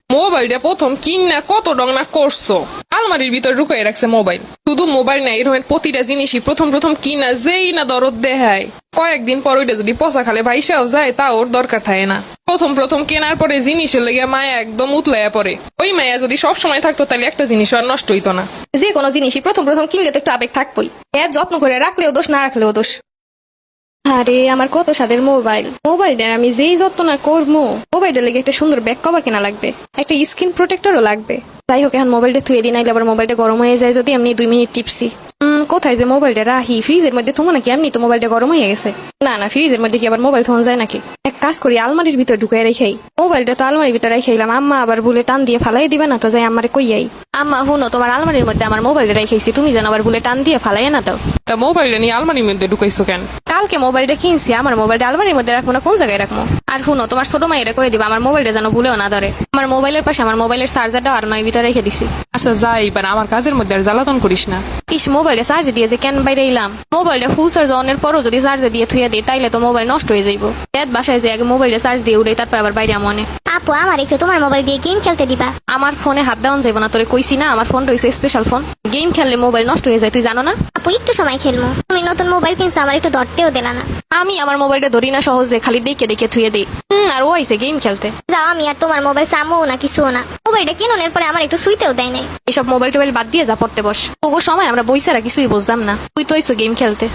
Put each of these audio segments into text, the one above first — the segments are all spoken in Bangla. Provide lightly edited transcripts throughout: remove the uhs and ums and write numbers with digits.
মোবাইলটা প্রথম কিনা কত ডং না করছো, আলমারির ভিতর ঢুকাই রাখছে মোবাইল। শুধু মোবাইল না, এরকম প্রতিটা জিনিসই প্রথম প্রথম কিনা যেই না দরদ দেখায়, কয়েকদিন পর ওইটা যদি পচা খালে ভাইসাও যায় তা ওর দরকার থাকে না। প্রথম প্রথম কেনার পরে জিনিসের লেগে মায়া একদম উতলাইয়া পড়ে। ওই মায়া যদি সব সময় থাকতো তাহলে একটা জিনিস আর নষ্ট হইতো না। যে কোনো জিনিসই প্রথম প্রথম কিনলে তো একটু আবেগ থাকবোই। এর যত্ন করে রাখলেও দোষ, না রাখলেও দোষ। আরে আমার কত স্বাদের মোবাইলটার আমি যেই যত্ন না করবো, মোবাইলটার লেগে একটা সুন্দর ব্যাক কভার কেনা লাগবে, একটা স্ক্রিন প্রোটেক্টরও লাগবে। যাই হোক, এখন মোবাইলটা থুয়ে দিন, আবার মোবাইলটা গরম হয়ে যায় যদি এমনি 2 মিনিট টিপসি। কোথায় যে মোবাইলটা রাখি? ফ্রিজের মধ্যে থমো নাকি? এমনি তো মোবাইলটা গরম হয়ে গেছে। না না, ফ্রিজের মধ্যে কি আবার মোবাইল থমন যায় নাকি? এক কাজ করি, আলমারির ভিতর ঢুকাই রেখাই। মোবাইলটা তো আলমারির ভিতরে রেখাইলাম, আম্মা আবার বলে টান দিয়ে ফালাই দিবে না তো? যাই আমারে কইয়াই, আম্মা হুনো, তোমার আলমারির মধ্যে আমার মোবাইলটা রেখাইছি, তুমি যেন আবার বলে টান দিয়ে ফালাই না দাও। তা মোবাইলটা নিয়ে আলমারির মধ্যে ঢুকাইছো কেন? কালকে মোবাইলটা কিনছি, আমার মোবাইলটা আলমারির মধ্যে রাখবো না কোন জায়গায় রাখবো? আর শুনো, তোমার ছোট মাইয়েরা কয়ে দিবা আমার মোবাইলটা যেন ভুলেও না ধরে। আমার মোবাইলের পাশে আমার মোবাইলের চার্জারটা আলমারির ভিতরে রেখে দিছি। আচ্ছা যাই, এবার আমার কাজের মধ্যে আর জ্বালাতন করিস না। ইস, মোবাইলটা চার্জে দিয়ে যে কেন বাইরে এলাম? মোবাইলটা ফুল চার্জ অনের পরও যদি চার্জে দিয়ে থুয়ে দিই তাইলে তো মোবাইল নষ্ট হয়ে যাইব। এত বাসায় যে আগে মোবাইলটা চার্জ দিয়ে উড়ে তারপর আবার বাইরে মনে। আপু, আমার একটু তোমার মোবাইল দিয়ে গেম খেলতে দিবা? আমার ফোনে হাত দেওয়া যাইব না, তোরে কইছি না আমার ফোনটা হইছে স্পেশাল ফোন। গেম খেললে মোবাইল নষ্ট হয়ে যায়, তুই জানো না? আপু, একটু সময় খেলবো। তুমি নতুন মোবাইল কিনছো, আমার একটু ধরতেও দিলা না। আমি আমার মোবাইলটা ধরি না সহজে, খালি দেখে দেখে থুয়ে দিই। আর ও আইছে গেম খেলতে। যাও, আমি আর তোমার মোবাইল চামও না, কিছুও না। মোবাইলটা কিনুনের পরে আমার একটু শুইতেও দেয় নাই। এসব মোবাইল টোবাইল বাদ দিয়ে যা পড়তে বস। ওগো সময় আমরা বইসারা কিছুই বুঝতাম না, তুই তো আইছো গেম খেলতে।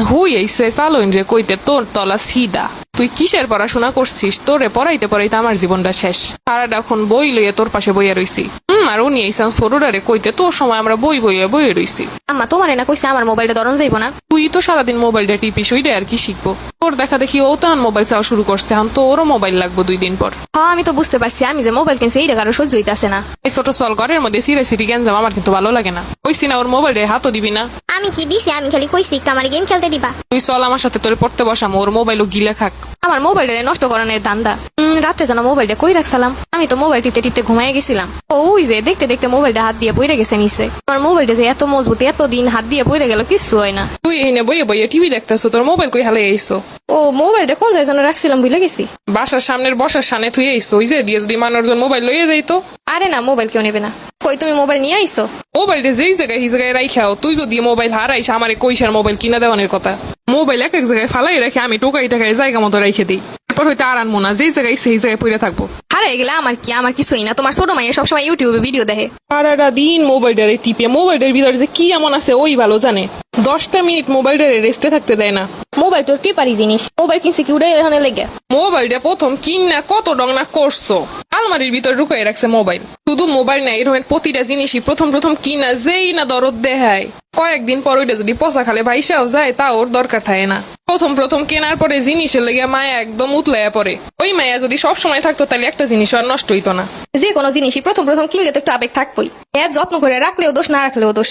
হুই আইসে চালোইন রে কইতে তোর তলা সিদা। তুই কিসের পড়াশোনা করছিস? তোরে পড়াইতে পড়াইতে আমার জীবনটা শেষ। সারাক্ষণ বই লইয়া তোর পাশে বইয়া রইছি। আর উনি আইসান সরুরারে কইতে তোর সময় আমরা বই বইয়া বইয়ে রইছি। আম্মা তোমার না কইছে আমার মোবাইলটা ধরন যাইবো না? তুই তো সারাদিন মোবাইলটা টিপিস, ওইটা আর কি শিখবো? তোর দেখা দেখি ও তখন মোবাইল চাওয়া শুরু করছে, এখন তো ওরও মোবাইল লাগবো 2 দিন পর। হ্যাঁ আমি তো বুঝতে পারছি, আমি যে মোবাইল কিনছি এইটা কারো সহ্য হইতাছে না। এই ছোট চল ঘরের মধ্যে সিরে সিরি গ্যাঞ্জাম আমার কিন্তু ভালো লাগে না। কইছি না ওর মোবাইলে হাতও দিবি না। আমি কি দিছি? আমি খালি কইছি একটু আমার গেম খেলতে দিবা। তুই চল আমার সাথে, তোরে পড়তে বসাম, ওর মোবাইলও গিলে খাক। আমার মোবাইলটা নষ্ট করানোর ধান্দা। রাত্রে যেন মোবাইলটা কই রাখছিলাম, আমি তো মোবাইল টিপতে টিপতে ঘুমাই গেছিলাম। ওই যে দেখতে দেখতে মোবাইলটা হাত দিয়ে পড়ে গেছে নিচে। আমার মোবাইলটা যে এত মজবুত, এত দিন হাত দিয়ে পড়ে গেল, কিচ্ছু হয় না। তুই এনে বইয়ে বইয়ে টিভি দেখতেছো, তোর মোবাইল কই হালে আইসো? ও মোবাইলটা কোন জায়গায় যেন রাখছিলাম, ভুলে গেছি। বাসার সামনের বসার সামনে থুয়ে আইসো, ওই যে দিয়ে যদি মানুষজন মোবাইল লইয়ে যাইতো। আরে না, মোবাইল কেউ নেবে না। কই তুমি মোবাইল নিয়ে আইসো? মোবাইলটা যেই জায়গায় সেই জায়গায় রাইখাও। তুই যদি মোবাইল হারাইস আমারে কইসার মোবাইল কিনা দেওয়ানের কথা। মোবাইল এক এক জায়গায় ফালাই রেখে আমি টোকাই টাকায় জায়গা মতো রেখে দিই। এরপর হয়তো আর আনবো না, যেই জায়গায় সেই জায়গায় পড়ে থাকবো। হারাই গেলে আমার কি? আমার কিছুই না। তোমার ছোট মাইয়া সবসময় ইউটিউবে ভিডিও দেখে। সারাটা দিন মোবাইলটারে টিপে, মোবাইলের ভিতরে যে কি এমন আছে ওই ভালো জানে। 10টা মিনিট মোবাইলটারে রেস্টে থাকতে দেয় না। মোবাইল তোর কি পারি জিনিস? মোবাইল কিনছি কি উড়ে এখানে লেগে? মোবাইলটা প্রথম কিনা কত ডং না করছো, আলমারির ভিতর ঢুকাই রাখছে মোবাইল। শুধু মোবাইল না, এরকম প্রতিটা জিনিসই প্রথম প্রথম কিনা যেই না দরদ দেখায়, কয়েকদিন পর ওইটা যদি পচা খালে ভাইসাও যায় তা ওর দরকার থাকে না। প্রথম প্রথম কেনার পরে জিনিসের লেগে মায়া একদম উতলাইয়া পড়ে। ওই মায়া যদি সব সময় থাকতো তাহলে একটা জিনিস আর নষ্ট হইতো না। যে কোনো জিনিসই প্রথম প্রথম কিনলে তো একটু আবেগ থাকবোই। এর যত্ন করে রাখলেও দোষ, না রাখলেও দোষ।